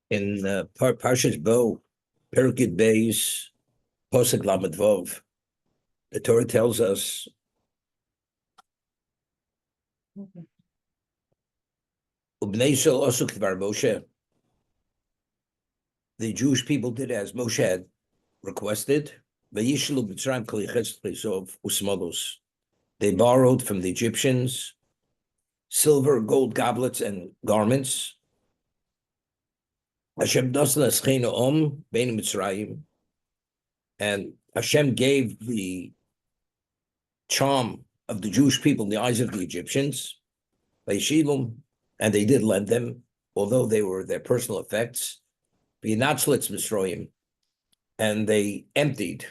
In Parshas Bo, Perkid Beis, Posek Lamed Vov, the Torah tells us Ubnei Yisrael Osuk Dvar Moshe. The Jewish people did as Moshe had requested. Vayishlu B'Tzrayim Kol Yechetz Pesov Usmolos. They borrowed from the Egyptians silver, gold goblets, and garments. Hashem Dasla Eschenu Om Bein Mitzrayim, and Hashem gave the charm of the Jewish people in the eyes of the Egyptians. Vayishilum, and they did lend them, although they were their personal effects. V'yinatzlitz Mitzrayim, and they emptied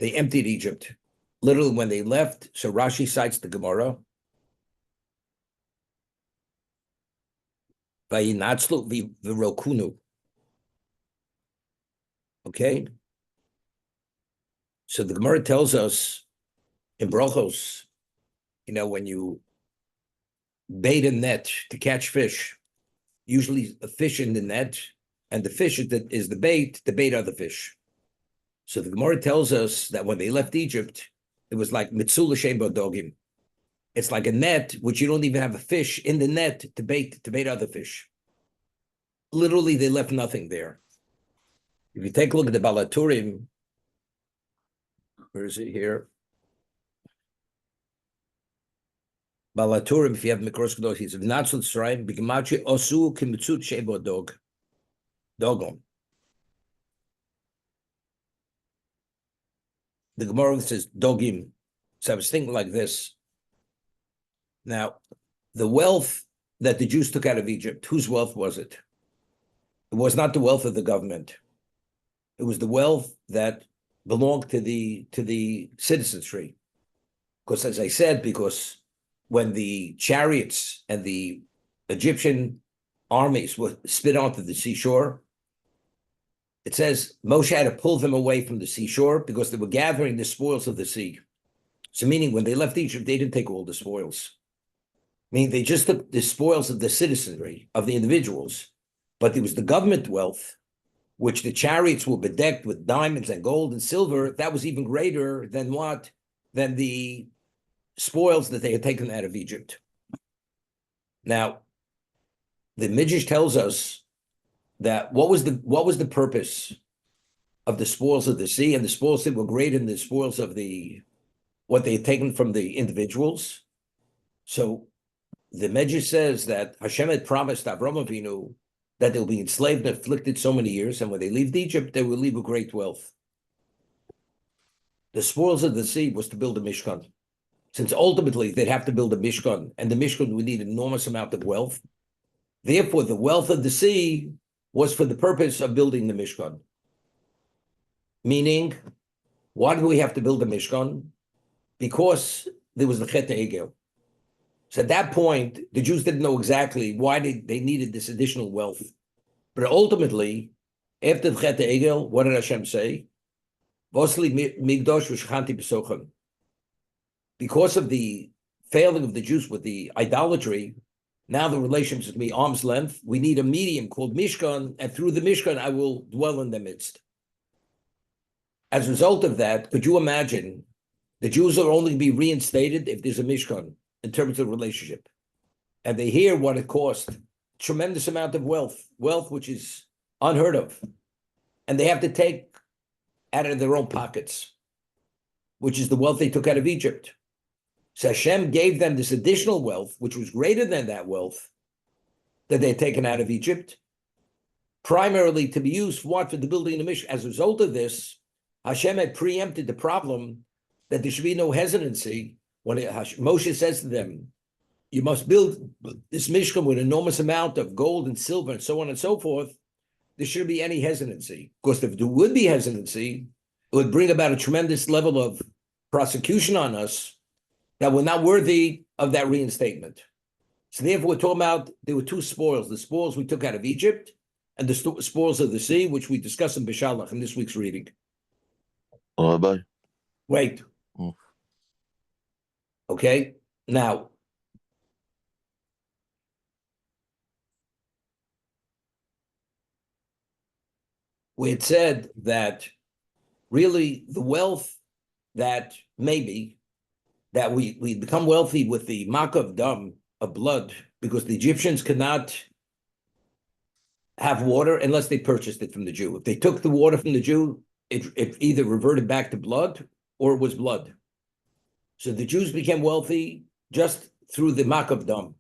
Egypt. Literally, when they left, so Rashi cites the Gemara. Vayinatzlu v'rokunu. Okay? So the Gemara tells us in Brachos, when you bait a net to catch fish, usually a fish in the net, and the fish is the bait are the fish. So the Gemara tells us that when they left Egypt, it was like mitzul l'shem bodogim. It's like a net which you don't even have a fish in the net to bait other fish. Literally, they left nothing there. If you take a look at the Balaturim, where is it here? Balaturim, if you have Mikros Kedosh, he says, "V'natzul Tzrayim b'gemachi osu k'mitzut shebo dog." Dogon. The Gemara says dogim. So I was thinking like this. Now, the wealth that the Jews took out of Egypt, whose wealth was it? It was not the wealth of the government. It was the wealth that belonged to the citizenry. Because as I said, because when the chariots and the Egyptian armies were spit onto the seashore, it says Moshe had to pull them away from the seashore because they were gathering the spoils of the sea. So meaning when they left Egypt, they didn't take all the spoils. Meaning they just took the spoils of the citizenry, of the individuals, but it was the government wealth, which the chariots were bedecked with diamonds and gold and silver, that was even greater than what? Than the spoils that they had taken out of Egypt. Now, the Midrash tells us that what was the purpose of the spoils of the sea, and the spoils that were greater than the spoils of what they had taken from the individuals. So the Midrash says that Hashem had promised Avraham Avinu that they'll be enslaved and afflicted so many years, and when they leave Egypt, they will leave with great wealth. The spoils of the sea was to build a Mishkan, since ultimately they'd have to build a Mishkan, and the Mishkan would need an enormous amount of wealth. Therefore, the wealth of the sea was for the purpose of building the Mishkan. Meaning, why do we have to build a Mishkan? Because there was the Chet Egel. So at that point, the Jews didn't know exactly why they needed this additional wealth. But ultimately, after the Chet Egel, what did Hashem say? Vosli migdosh v'shchanti b'sochem. Because of the failing of the Jews with the idolatry, now the relations with me arm's length. We need a medium called Mishkan, and through the Mishkan, I will dwell in the midst. As a result of that, could you imagine the Jews will only be reinstated if there's a Mishkan in terms of relationship? And they hear what it cost, tremendous amount of wealth which is unheard of. And they have to take out of their own pockets, which is the wealth they took out of Egypt. So Hashem gave them this additional wealth, which was greater than that wealth that they had taken out of Egypt, primarily to be used for what? For the building of the Mishkan. As a result of this, Hashem had preempted the problem that there should be no hesitancy when Moshe says to them, you must build this Mishkan with an enormous amount of gold and silver and so on and so forth. There shouldn't be any hesitancy. Because if there would be hesitancy, it would bring about a tremendous level of prosecution on us that we're not worthy of that reinstatement. So therefore, we're talking about, there were two spoils, the spoils we took out of Egypt and the spoils of the sea, which we discussed in Beshalach in this week's reading. Rabbi. Wait. Okay, now, where it said that really the wealth that maybe that we become wealthy with the mark of dam, of blood, because the Egyptians could not have water unless they purchased it from the Jew. If they took the water from the Jew, it either reverted back to blood or it was blood. So the Jews became wealthy just through the mark of dam.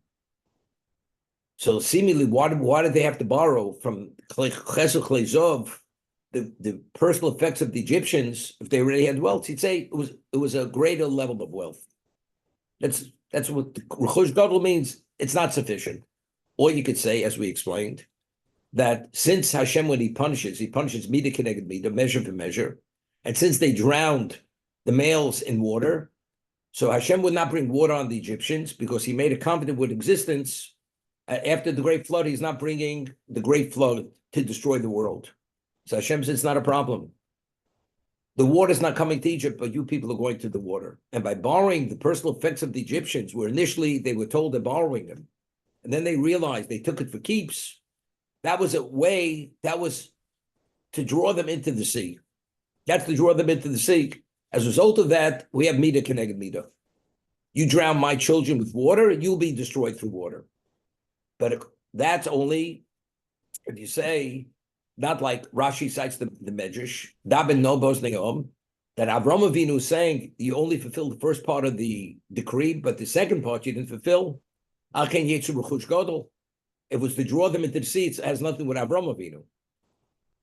So seemingly, why did they have to borrow from Chesed Chleizov, the personal effects of the Egyptians, if they already had wealth? He'd say it was a greater level of wealth. That's what Rechush Gadol means. It's not sufficient. Or you could say, as we explained, that since Hashem, when he punishes mida keneged mida, measure for measure, and since they drowned the males in water, so Hashem would not bring water on the Egyptians because he made a covenant with existence. After the great flood, he's not bringing the great flood to destroy the world. So Hashem says it's not a problem. The water's not coming to Egypt, but you people are going to the water. And by borrowing the personal effects of the Egyptians, where initially they were told they're borrowing them, and then they realized they took it for keeps, that was a way, that was to draw them into the sea. That's to draw them into the sea. As a result of that, we have mida keneged mida. You drown my children with water, you'll be destroyed through water. But that's only, if you say, not like Rashi cites the Medrash, Dabin Nobos Neom, that Avram Avinu is saying you only fulfilled the first part of the decree, but the second part you didn't fulfill. Al Ken Yetzu Rechush Gadol. It was to draw them into the sea. It has nothing with Avram Avinu.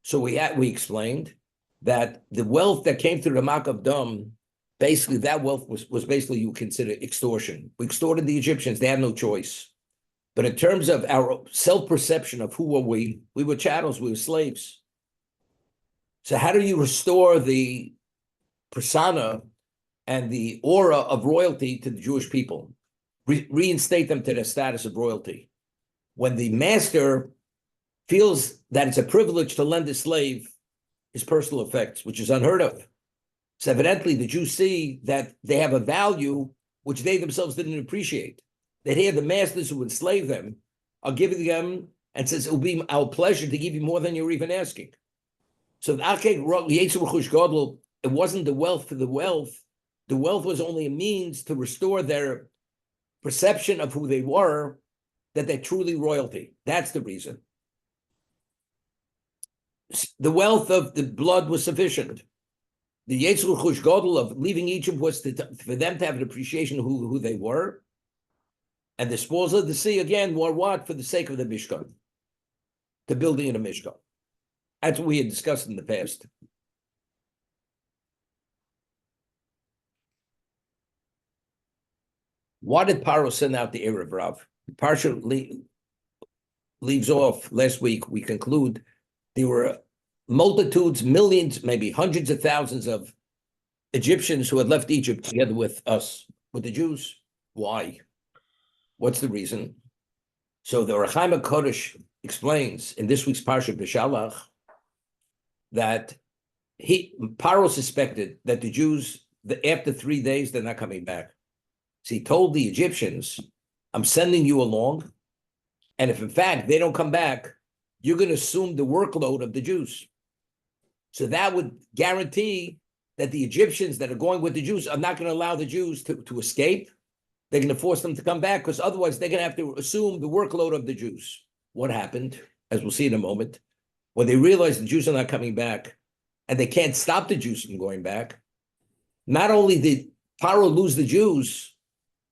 So we explained that the wealth that came through the Mak of Dam, basically that wealth was basically you consider extortion. We extorted the Egyptians. They had no choice. But in terms of our self-perception of who were we were chattels, we were slaves. So how do you restore the persona and the aura of royalty to the Jewish people? Reinstate them to their status of royalty. When the master feels that it's a privilege to lend a slave his personal effects, which is unheard of. So evidently the Jews see that they have a value which they themselves didn't appreciate. That here the masters who enslave them are giving them and says, it will be our pleasure to give you more than you're even asking. So it wasn't the wealth for the wealth. The wealth was only a means to restore their perception of who they were, that they're truly royalty. That's the reason. The wealth of the blood was sufficient. The Yetzer Rechush Gadol of leaving Egypt was for them to have an appreciation of who they were. And the spoils of the sea, again, were what? For the sake of the Mishkan, the building of the Mishkan. That's what we had discussed in the past. Why did Paro send out the Erev Rav? Parsha leaves off, last week we conclude, there were multitudes, millions, maybe hundreds of thousands of Egyptians who had left Egypt together with us, with the Jews. Why? What's the reason? So the Rechaim HaKodesh explains in this week's Parsha B'Shalach that Paro suspected that the Jews, after 3 days, they're not coming back. So he told the Egyptians, I'm sending you along, and if in fact they don't come back, you're going to assume the workload of the Jews. So that would guarantee that the Egyptians that are going with the Jews are not going to allow the Jews to escape. They're going to force them to come back because otherwise they're going to have to assume the workload of the Jews. What happened, as we'll see in a moment, when they realized the Jews are not coming back and they can't stop the Jews from going back, not only did Paro lose the Jews,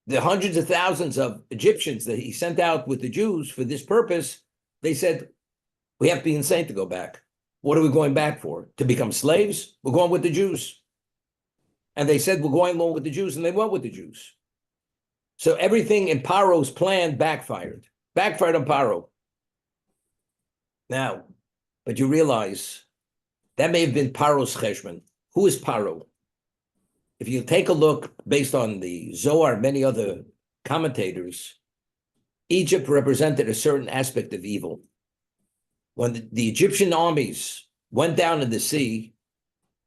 the hundreds of thousands of Egyptians that he sent out with the Jews for this purpose, they said, we have to be insane to go back. What are we going back for? To become slaves? We're going with the Jews. And they said, we're going along with the Jews, and they went with the Jews. So everything in Paro's plan backfired on Paro. Now, but you realize that may have been Paro's cheshbon. Who is Paro? If you take a look based on the Zohar and many other commentators, Egypt represented a certain aspect of evil. When the Egyptian armies went down in the sea,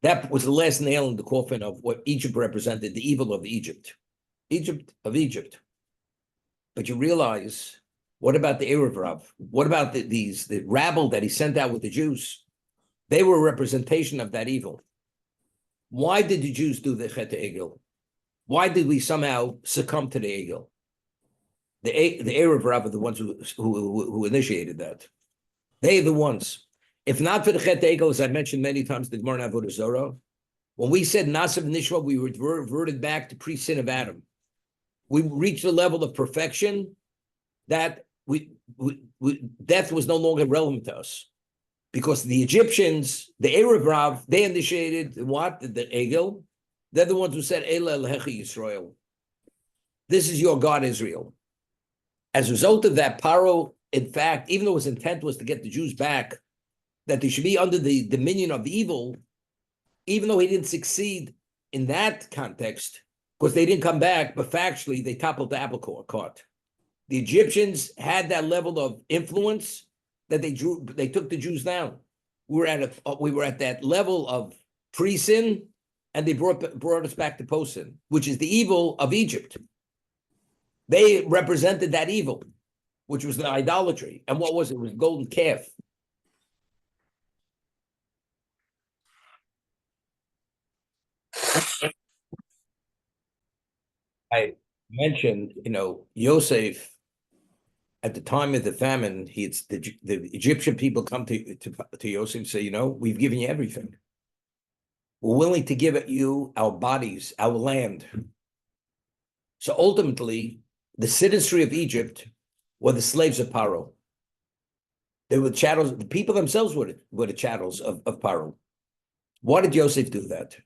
that was the last nail in the coffin of what Egypt represented, the evil of Egypt. Egypt. But you realize, what about the Erev Rav? What about the rabble that he sent out with the Jews? They were a representation of that evil. Why did the Jews do the Chet Egel? Why did we somehow succumb to the Egel? The Arab Rav are the ones who initiated that. They are the ones. If not for the Chet Egel, as I mentioned many times, the Gemara in Avodah Zorah, when we said Nasav Nishma, we reverted back to pre-sin of Adam. We reached a level of perfection that death was no longer relevant to us. Because the Egyptians, the Arab Rav, they initiated what? The Egel. They're the ones who said, Eila Elecha Yisrael. This is your God, Israel. As a result of that, Paro, in fact, even though his intent was to get the Jews back, that they should be under the dominion of evil, even though he didn't succeed in that context, because they didn't come back, but factually, they toppled the apple cart. The Egyptians had that level of influence that they took the Jews down. We were at that level of pre-sin, and they brought us back to post-sin, which is the evil of Egypt. They represented that evil, which was the idolatry. And what was it? It was golden calf. I mentioned, Yosef, at the time of the famine, the Egyptian people come to Yosef and say, we've given you everything. We're willing to give you our bodies, our land. So ultimately, the citizenry of Egypt were the slaves of Paro. They were chattels. The people themselves were the chattels of Paro. Why did Yosef do that?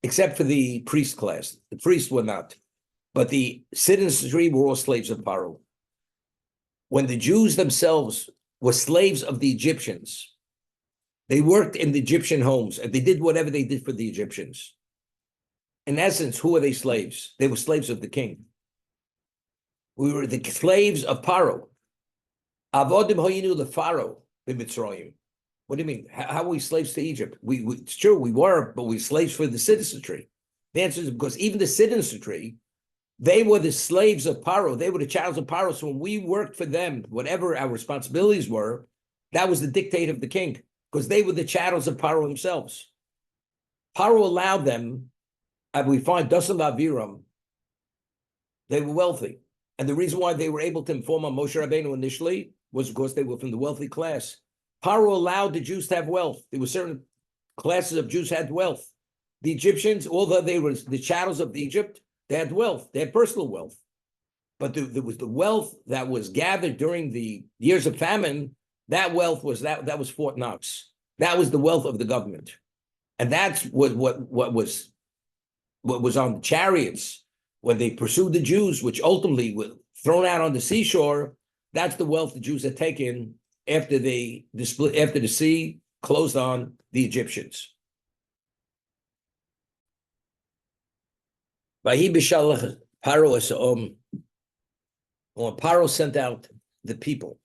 Except for the priest class. The priests were not. But the citizenry were all slaves of Paro. When the Jews themselves were slaves of the Egyptians, they worked in the Egyptian homes, and they did whatever they did for the Egyptians. In essence, who are they slaves? They were slaves of the king. We were the slaves of Paro. Avodim hoyinu lefaro b'Mitzrayim. What do you mean? How were we slaves to Egypt? It's true, we were, but we were slaves for the citizenry. The answer is because even the citizenry, they were the slaves of Paro. They were the chattels of Paro. So when we worked for them, whatever our responsibilities were, that was the dictate of the king, because they were the chattels of Paro themselves. Paro allowed them, and we find Dasan Aviram, they were wealthy. And the reason why they were able to inform on Moshe Rabbeinu initially was because they were from the wealthy class. Paro allowed the Jews to have wealth. There were certain classes of Jews had wealth. The Egyptians, although they were the chattels of Egypt, they had wealth. They had personal wealth. But there was the wealth that was gathered during the years of famine. That wealth was that was Fort Knox. That was the wealth of the government. And that's what was on the chariots when they pursued the Jews, which ultimately were thrown out on the seashore. That's the wealth the Jews had taken after the sea closed on the Egyptians. When Paro sent out the people,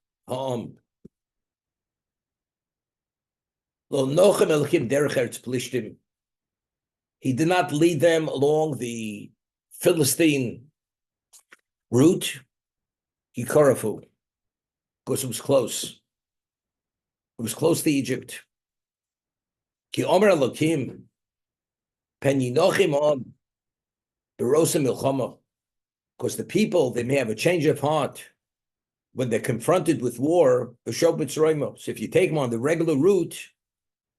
he did not lead them along the Philistine route, because it was close. It was close to Egypt. Ki Omer Elokim, pen yinochim on berosa milchama, because the people, they may have a change of heart when they're confronted with war. So if you take them on the regular route,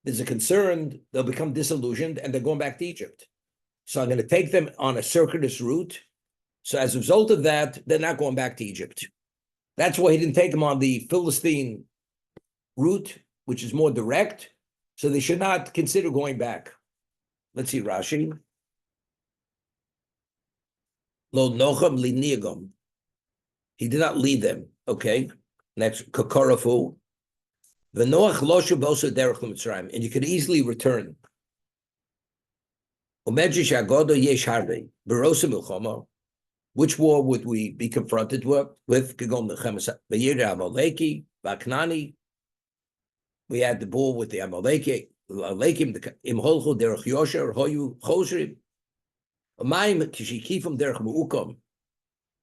there's a concern they'll become disillusioned and they're going back to Egypt. So I'm going to take them on a circuitous route. So as a result of that, they're not going back to Egypt. That's why he didn't take them on the Philistine route, which is more direct. So they should not consider going back. Let's see, Rashi. Lo nocham li niagam. He did not lead them. Okay. Next, Kokorafu. V'noach loshu bosa derech l'Mitzrayim. And you could easily return. Umejish agodo yesh harvei. Berosa milchama. Which war would we be confronted with? Kigom Nechemes V'yir Amaleki, V'Aknani. We had the war with the Amaleki, Alekim, Im Holchu Derech Yosher, Hoyu Chosrim. Umayim Kishikifim Derech Mu'ukom.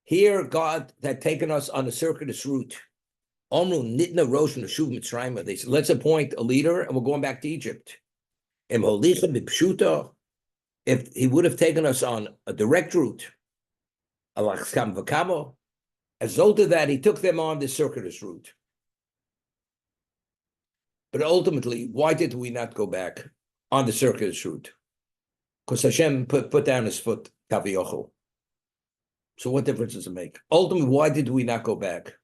Here, God had taken us on a circuitous route. They said, let's appoint a leader and we're going back to Egypt. If he would have taken us on a direct route, as a result of that, he took them on this circuitous route. But ultimately, why did we not go back on the circuitous route? Because Hashem put down his foot, Kaviyochel. So what difference does it make? Ultimately, why did we not go back?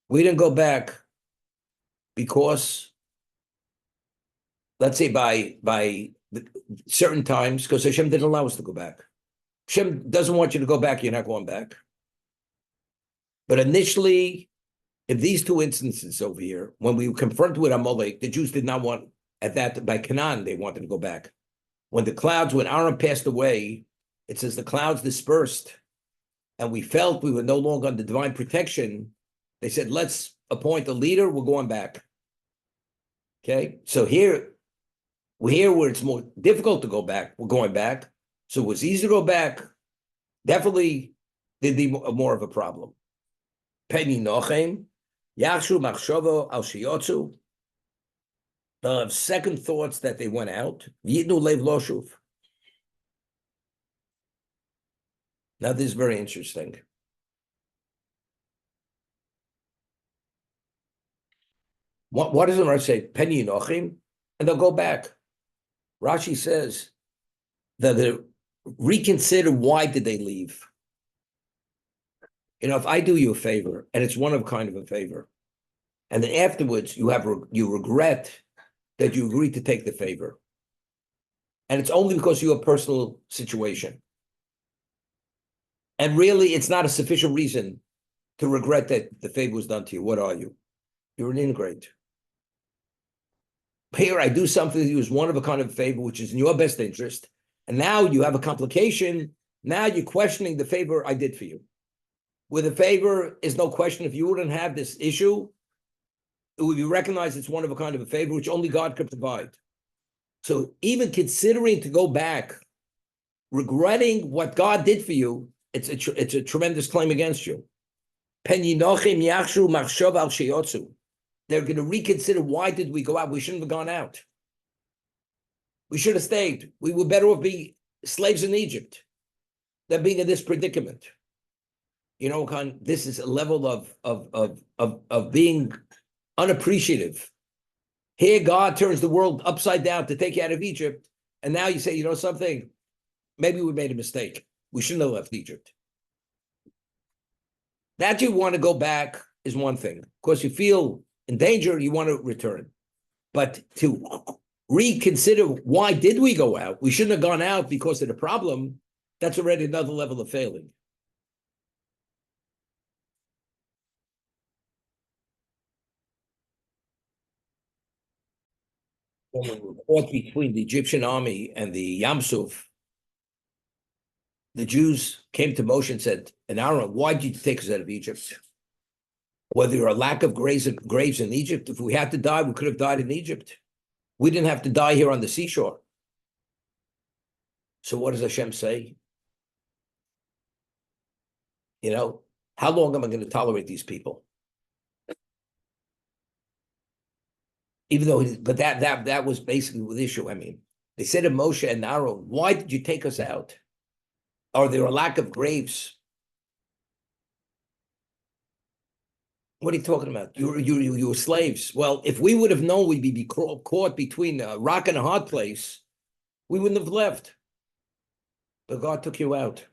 We didn't go back because, let's say by certain times, because Hashem didn't allow us to go back. Hashem doesn't want you to go back, you're not going back. But initially, in these two instances over here, when we were confronted with Amalek, the Jews did not want, at that, by Canaan, they wanted to go back. When Aaron passed away, it says the clouds dispersed, and we felt we were no longer under divine protection. They said, let's appoint a leader, we're going back. Okay, so here where it's more difficult to go back, we're going back. So it was easy to go back. Definitely there'd be more of a problem. Penny Nochem, Yachshu Machshovo Al Shiotzu. They'll have second thoughts that they went out. Yidnu Lev Loshuv. Now this is very interesting. What does the Rashi say? Penny Nochim, and they'll go back. Rashi says that they reconsider why did they leave. If I do you a favor, and it's one of kind of a favor, and then afterwards you regret that you agreed to take the favor, and it's only because you have a personal situation, and really it's not a sufficient reason to regret that the favor was done to you. What are you? You're an ingrate. Here I do something to you as one of a kind of favor, which is in your best interest, and now you have a complication. Now you're questioning the favor I did for you. Where the favor is no question, if you wouldn't have this issue, it would be recognized it's one of a kind of a favor, which only God could provide. So even considering to go back, regretting what God did for you, it's a tremendous claim against you. They're going to reconsider, why did we go out? We shouldn't have gone out. We should have stayed. We were better off being slaves in Egypt than being in this predicament. This is a level of being unappreciative. Here, God turns the world upside down to take you out of Egypt, and now you say, something, maybe we made a mistake. We shouldn't have left Egypt. That you want to go back is one thing. Of course, you feel in danger, you want to return. But to reconsider, why did we go out? We shouldn't have gone out because of the problem. That's already another level of failing. When we were caught between the Egyptian army and the Yam Suf, the Jews came to Moshe and said, and Aaron, why did you take us out of Egypt? Whether there are a lack of graves in Egypt, if we had to die, we could have died in Egypt. We didn't have to die here on the seashore. So what does Hashem say? How long am I going to tolerate these people? Even though, but that was basically the issue. I mean, they said to Moshe and Aaron, why did you take us out? Are there a lack of graves? What are you talking about? You were slaves. Well, if we would have known we'd be caught between a rock and a hard place, we wouldn't have left. But God took you out.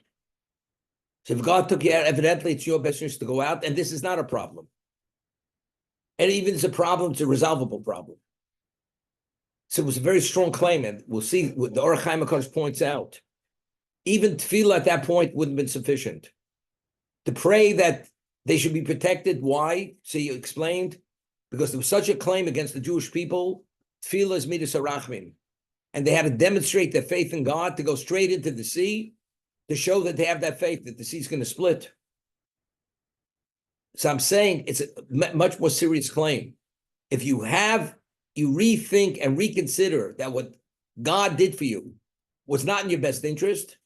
So if God took you out, evidently it's your best interest to go out, and this is not a problem. And even if it's a problem, it's a resolvable problem. So it was a very strong claim, and we'll see what the Orach Chaim HaKadosh points out. Even tefillah at that point wouldn't have been sufficient. To pray that they should be protected. Why? So you explained, because there was such a claim against the Jewish people. Tefillah is midas harachmim, and they had to demonstrate their faith in God to go straight into the sea to show that they have that faith that the sea's going to split. So I'm saying it's a much more serious claim. If you rethink and reconsider that what God did for you was not in your best interest,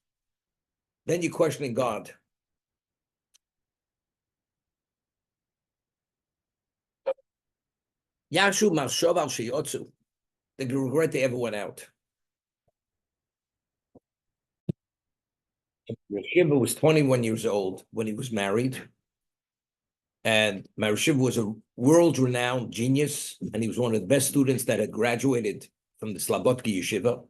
then you're questioning God. Yashu Marshov al Sheyotzu. They regret they ever went out. Shiva was 21 years old when he was married. And Shiva was a world-renowned genius, and he was one of the best students that had graduated from the Slobodki Yeshiva.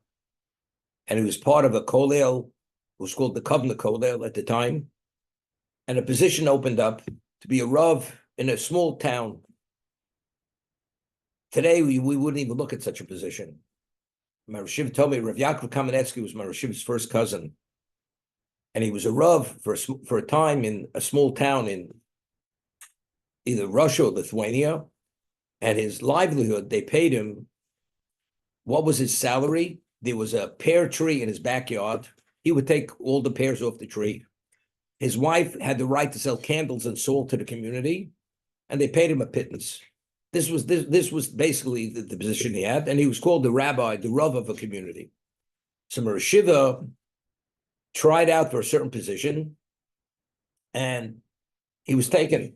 And he was part of a kollel, it was called the Kovna Kollel at the time. And a position opened up to be a Rav in a small town. Today, we wouldn't even look at such a position. Shiva told me Rav Yaakov Kamenetsky was Shiva's first cousin. And he was a Rav for a time in a small town in either Russia or Lithuania. And his livelihood, they paid him, what was his salary? There was a pear tree in his backyard. He would take all the pears off the tree. His wife had the right to sell candles and salt to the community, and they paid him a pittance. This was basically the position he had, and he was called the rabbi, the Rav of a community. So Mar Shiva tried out for a certain position, and he was taken.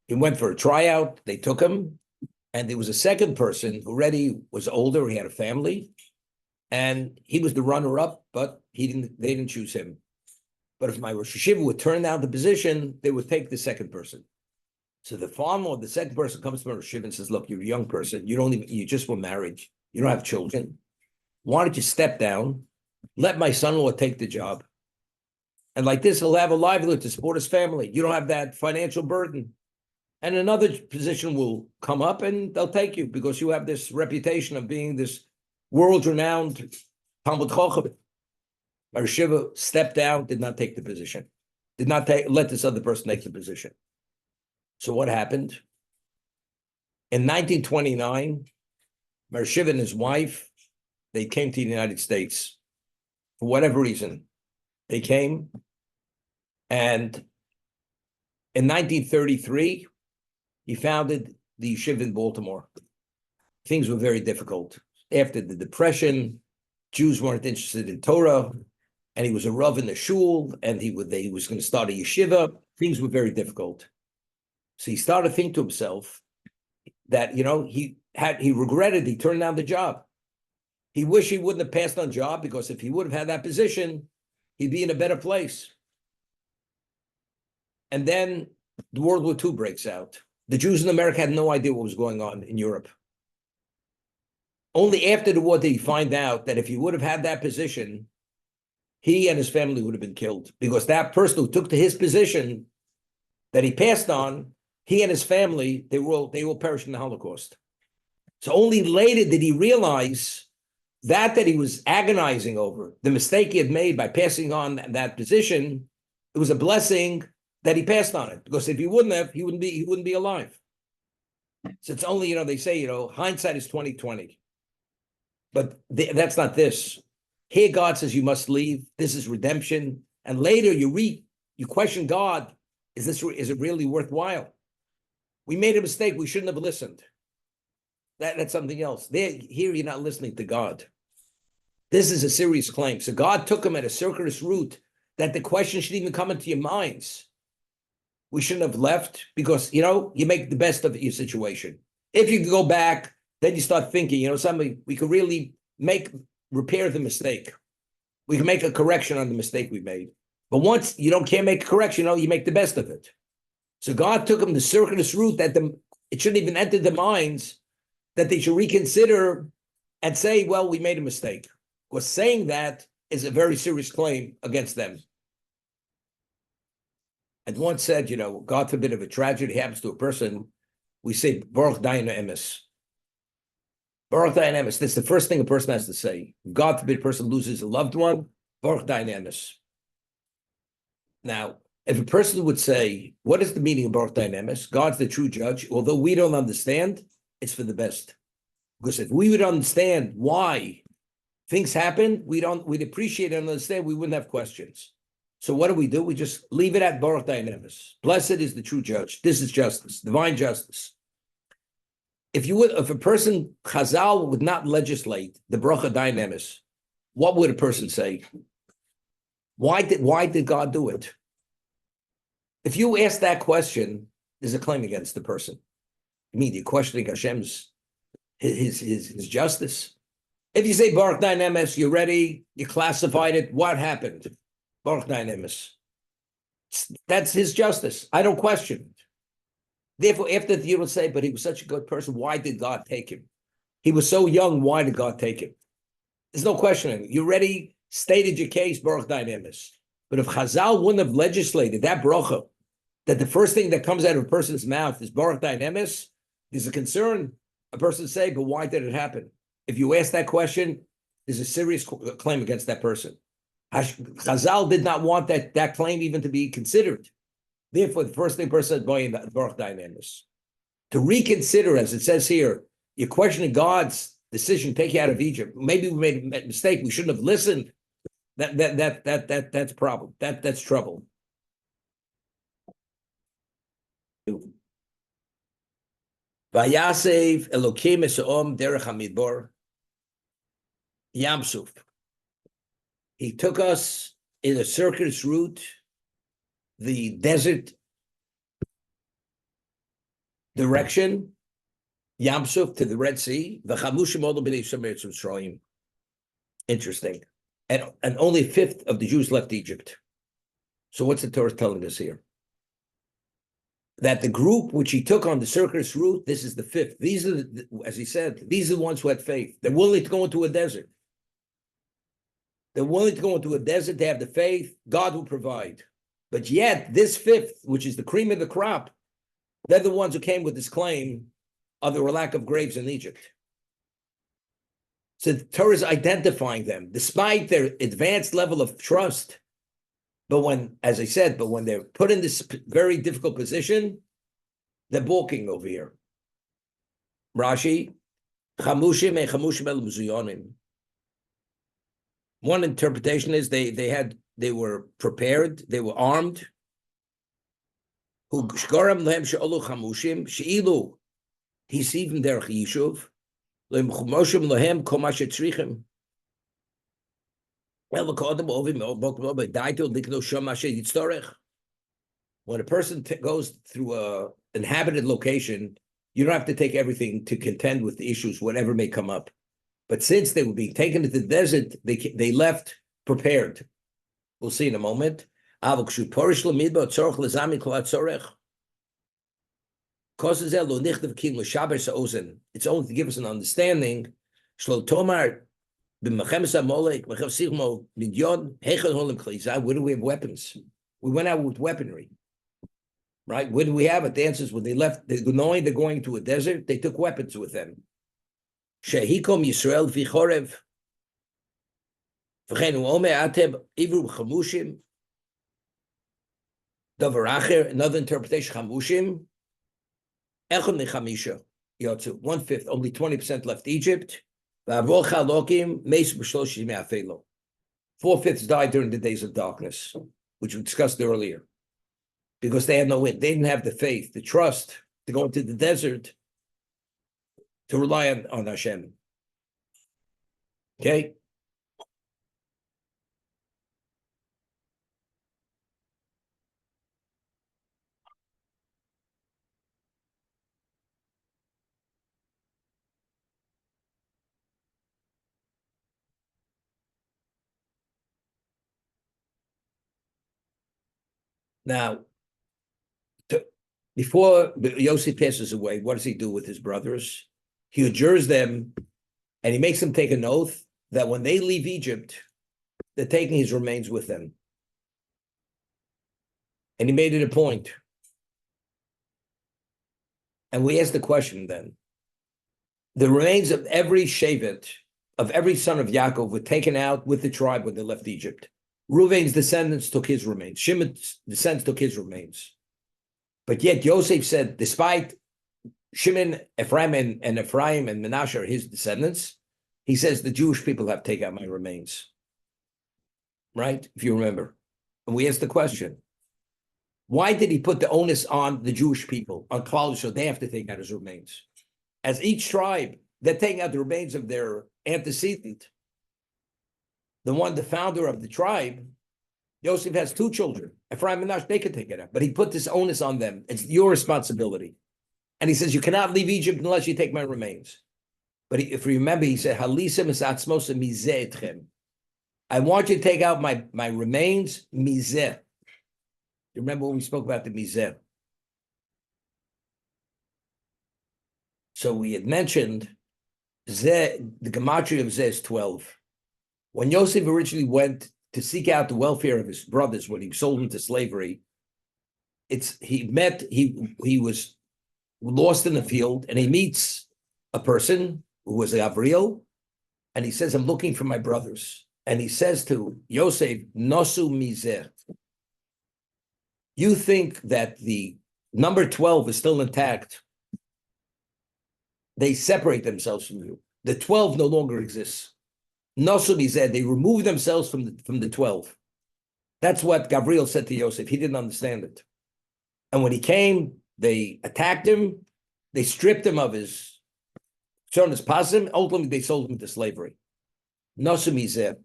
He went for a tryout, they took him, and there was a second person who already was older, he had a family, and he was the runner-up, but they didn't choose him. But if my Rosh Hashiva would turn down the position, they would take the second person. So the farmer, the second person comes to my Rosh Hashiva and says, look, you're a young person, you just were married, you don't have children. Why don't you step down, let my son-in-law take the job? And like this, he'll have a livelihood to support his family. You don't have that financial burden. And another position will come up and they'll take you because you have this reputation of being this world-renowned Talmud Chacham. Mar Shiva stepped down, did not take the position, did not let this other person take the position. So what happened? In 1929, Mar Shiva and his wife, they came to the United States. For whatever reason, they came. And in 1933, he founded the yeshiva in Baltimore. Things were very difficult. After the Depression, Jews weren't interested in Torah, and he was a Rav in the shul, and he was going to start a yeshiva. Things were very difficult. So he started to think to himself that, he regretted he turned down the job. He wished he wouldn't have passed on the job, because if he would have had that position, he'd be in a better place. And then the World War II breaks out. The Jews in America had no idea what was going on in Europe. Only after the war did he find out that if he would have had that position, he and his family would have been killed, because that person who took to his position that he passed on, he and his family, they will perish in the Holocaust. So only later did he realize that he was agonizing over, the mistake he had made by passing on that position, it was a blessing that he passed on it, because if he wouldn't have, he wouldn't be alive. So it's only, they say, hindsight is 20/20. But that's not this. Here God says you must leave. This is redemption. And later you question God, is it really worthwhile? We made a mistake, we shouldn't have listened. That's something else. Here you're not listening to God. This is a serious claim. So God took him at a circuitous route that the question should even come into your minds. We shouldn't have left, because, you make the best of your situation. If you go back, then you start thinking, we could really repair the mistake. We can make a correction on the mistake we made. But once you can't make a correction, you make the best of it. So God took him the circuitous route that it shouldn't even enter the minds that they should reconsider and say, well, we made a mistake. Because saying that is a very serious claim against them. And once said, God forbid, if a tragedy happens to a person, we say, Baruch Dayan Emes. Baruch Dayan Emes. That's the first thing a person has to say. If God forbid a person loses a loved one, Baruch Dayan Emes. Now, if a person would say, what is the meaning of Baruch Dayan Emes? God's the true judge. Although we don't understand, it's for the best. Because if we would understand why things happen, we'd appreciate and understand, we wouldn't have questions. So what do? We just leave it at Baruch Dayan Emes. Blessed is the true judge. This is justice, divine justice. If a person, Chazal, would not legislate the Baruch Dayan Emes, what would a person say? Why did God do it? If you ask that question, there's a claim against the person. I mean, you're questioning Hashem's his justice. If you say Baruch Dayan Emes, you're ready, you classified it, what happened? Baruch Dayan Emes. That's his justice. I don't question it. Therefore, after you don't say, but he was such a good person, why did God take him? He was so young, why did God take him? There's no questioning. You already stated your case, Baruch Dayan Emes. But if Chazal wouldn't have legislated that bracha, that the first thing that comes out of a person's mouth is Baruch Dayan Emes, there's a concern. A person say, but why did it happen? If you ask that question, there's a serious claim against that person. Chazal did not want that claim even to be considered. Therefore, the first thing person said, Baruch Dayan Emes. To reconsider, as it says here, you're questioning God's decision to take you out of Egypt. Maybe we made a mistake. We shouldn't have listened. That's a problem. That's trouble. Vayasev Elokim Esom Derech Hamidbar Yamsuf. He took us in a circuitous route, the desert direction, Yamsuf to the Red Sea. Interesting. And only a fifth of the Jews left Egypt. So what's the Torah telling us here? That the group which he took on the circuitous route, this is the fifth. These are, as he said, these are the ones who had faith. They're willing to go into a desert. They're willing to go into a desert. They have the faith. God will provide. But yet, this fifth, which is the cream of the crop, they're the ones who came with this claim of the lack of graves in Egypt. So the Torah is identifying them, despite their advanced level of trust. But when, as I said, when they're put in this very difficult position, they're balking over here. Rashi, chamushim and chamushim el mzuyonim. One interpretation is they were prepared, they were armed. Who shgoram lehem she'olu chamushim she'ilu hisivim derech yishuv lehem chamushim lehem kol ma shetzrichim. When a person goes through an inhabited location, you don't have to take everything to contend with the issues, whatever may come up. But since they were being taken to the desert, they left prepared. We'll see in a moment. It's only to give us an understanding. Where do we have weapons? We went out with weaponry. Right? Where do we have it? The answer is when they left, knowing they're going to a desert, they took weapons with them. Shehikom Yisrael v'chorev. Another interpretation, chamushim. Echon nechamisha. Yotzu, 1/5, only 20% left Egypt. 4/5 died during the days of darkness, which we discussed earlier, because they had no wind. They didn't have the faith, the trust to go into the desert to rely on Hashem. Okay? Now, before Yosef passes away, what does he do with his brothers? He adjures them, and he makes them take an oath that when they leave Egypt, they're taking his remains with them. And he made it a point. And we asked the question then. The remains of every Shevet, of every son of Yaakov, were taken out with the tribe when they left Egypt. Reuven's descendants took his remains. Shimon's descendants took his remains. But yet Yosef said, despite Shimon, Ephraim, and Ephraim and Menashe are his descendants, he says the Jewish people have taken out my remains. Right? If you remember. And we asked the question, why did he put the onus on the Jewish people, on Klal, so they have to take out his remains? As each tribe, they're taking out the remains of their antecedent. The founder of the tribe, Yosef has 2 children. Ephraim and Menashe, they could take it out. But he put this onus on them. It's your responsibility. And he says, you cannot leave Egypt unless you take my remains. But if you remember, he said, Halisem es atzmos mizeh etchem. I want you to take out my remains, mizeh. You remember when we spoke about the mizeh? So we had mentioned Zeh, the gematria of Zeh is 12. When Yosef originally went to seek out the welfare of his brothers when he sold into slavery, he was lost in the field, and he meets a person who was Gabriel, and he says, I'm looking for my brothers. And he says to Yosef, Nosu mizeh. You think that the number 12 is still intact. They separate themselves from you. The 12 no longer exists. Nosu mizeh, they remove themselves from the 12. That's what Gabriel said to Yosef. He didn't understand it. And when he came, they attacked him. They stripped him of his pasim. Ultimately, they sold him to slavery. Nosu mizeh.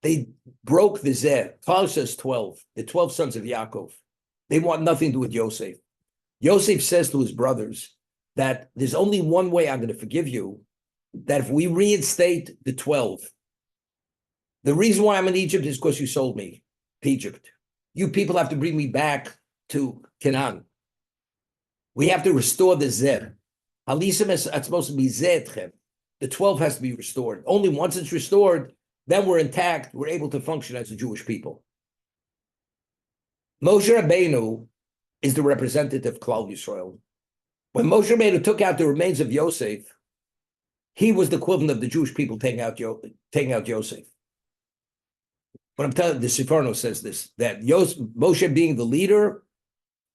They broke the Zeh. Paul says 12, the 12 sons of Yaakov. They want nothing to do with Yosef. Yosef says to his brothers that there's only one way I'm going to forgive you, that if we reinstate the 12, the reason why I'm in Egypt is because you sold me to Egypt. You people have to bring me back to Canaan. We have to restore the Zeh. Halisem is supposed to be Zeh. The 12 has to be restored. Only once it's restored, then we're intact, we're able to function as a Jewish people. Moshe Rabbeinu is the representative of Klal Yisrael. When Moshe Rabbeinu took out the remains of Yosef, he was the equivalent of the Jewish people taking out Yosef. But I'm telling you, the Sefarno says this, that Moshe being the leader,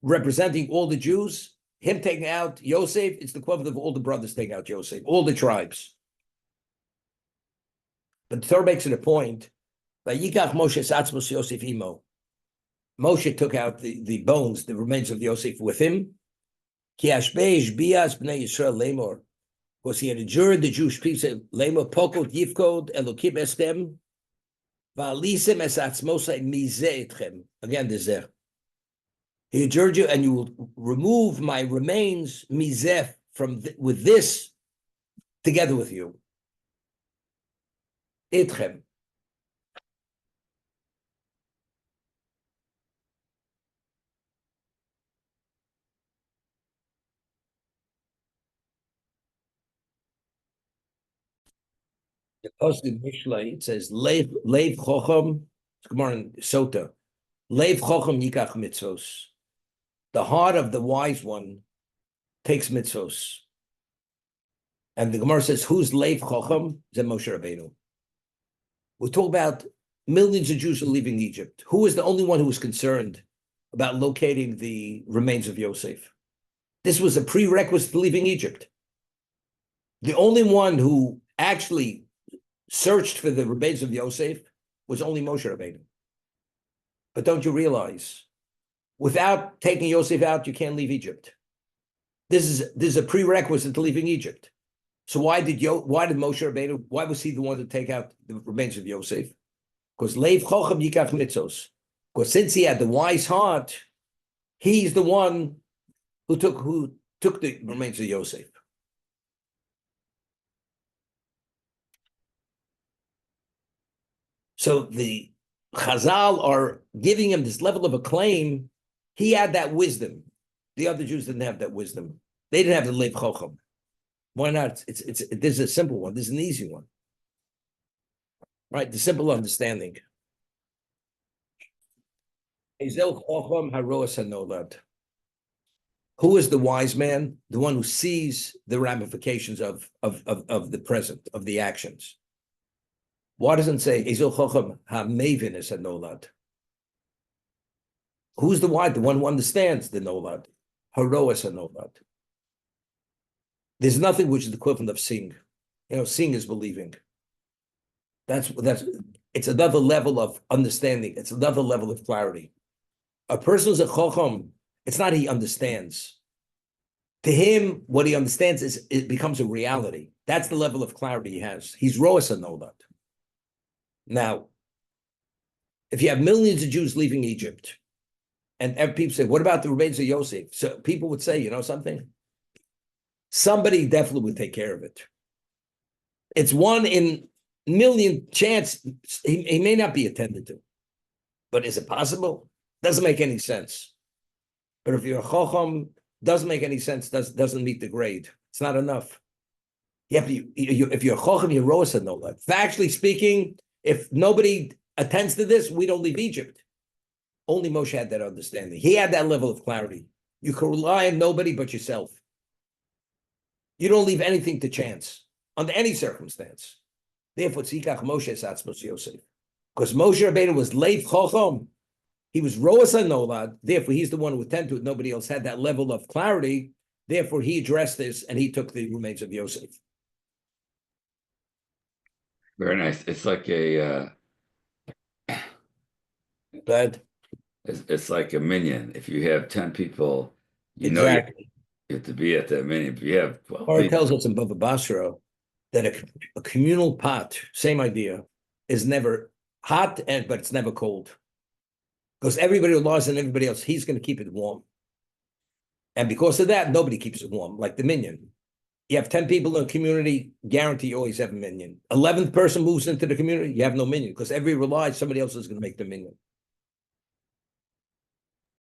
representing all the Jews, him taking out Yosef, it's the equivalent of all the brothers taking out Yosef, all the tribes. But the Torah makes it a point. Vayikach Moshe satzmos Yosef imo. Moshe took out the bones, the remains of Yosef with him. Ki ashbeish bias bnei Yisrael lemor. Because he had adjured the Jewish people, lemor pokot yifkod elokim estem. Va'alisem es atzmosai mizeh etchem. Again, the zeh. He adjured you, and you will remove my remains, mizeh, with this, together with you. Itchem. The Pasuk Mishlei, it says, Leiv Chocham, Gemara in Sota, Leiv Chocham Yikach Mitzvos. The heart of the wise one takes mitzvos. And the Gemara says, who's Leiv Chocham? Zeh Moshe Rabbeinu. We talk about millions of Jews are leaving Egypt. Who was the only one who was concerned about locating the remains of Yosef? This was a prerequisite to leaving Egypt. The only one who actually searched for the remains of Yosef was only Moshe Rabbeinu. But don't you realize, without taking Yosef out, you can't leave Egypt. This is a prerequisite to leaving Egypt. So why did Moshe Rabbeinu, why was he the one to take out the remains of Yosef? Because Leiv Chocham Yikach Mitzos. Because since he had the wise heart, he's the one who took the remains of Yosef. So the Chazal are giving him this level of acclaim. He had that wisdom. The other Jews didn't have that wisdom. They didn't have the Leiv Chocham. Why not? This is a simple one. This is an easy one. Right? The simple understanding. Who is the wise man? The one who sees the ramifications of the present, of the actions. Why doesn't it say Ezel Chochem HaMevin es HaNolad? Who's the wise? The one who understands the Nolad. Haro es HaNolad. There's nothing which is the equivalent of seeing. Seeing is believing. It's another level of understanding. It's another level of clarity. A person who's a Chochem, it's not he understands. To him, what he understands it becomes a reality. That's the level of clarity he has. He's Roas HaNolad. Now, if you have millions of Jews leaving Egypt, And people say, what about the remains of Yosef? So people would say, you know something? Somebody definitely would take care of it. It's 1 in a million chance he may not be attended to. But is it possible? Doesn't make any sense. But if you're a Chacham, doesn't make any sense, doesn't meet the grade. It's not enough. Yeah, but if you're a Chacham, you're Rosa Nola. Factually speaking, if nobody attends to this, we don't leave Egypt. Only Moshe had that understanding. He had that level of clarity. You can rely on nobody but yourself. You don't leave anything to chance under any circumstance. Therefore, tzikach Moshe satzmos Yosef. Because Moshe Rabbeinu was leif chacham. He was roasa nolad. Therefore, he's the one who attended to it. Nobody else had that level of clarity. Therefore, he addressed this and he took the remains of Yosef. Very nice. It's like a But it's like a minion. If you have 10 people, you know exactly. you have to be at that minion. If you have 12 Or it people, tells us in Bava Basra that a communal pot, same idea, is never hot, but it's never cold. Because everybody who lost and everybody else, he's going to keep it warm. And because of that, nobody keeps it warm, like the minion. You have 10 people in a community, guarantee you always have a minion. 11th person moves into the community, you have no minion, because every relies somebody else is going to make the minion.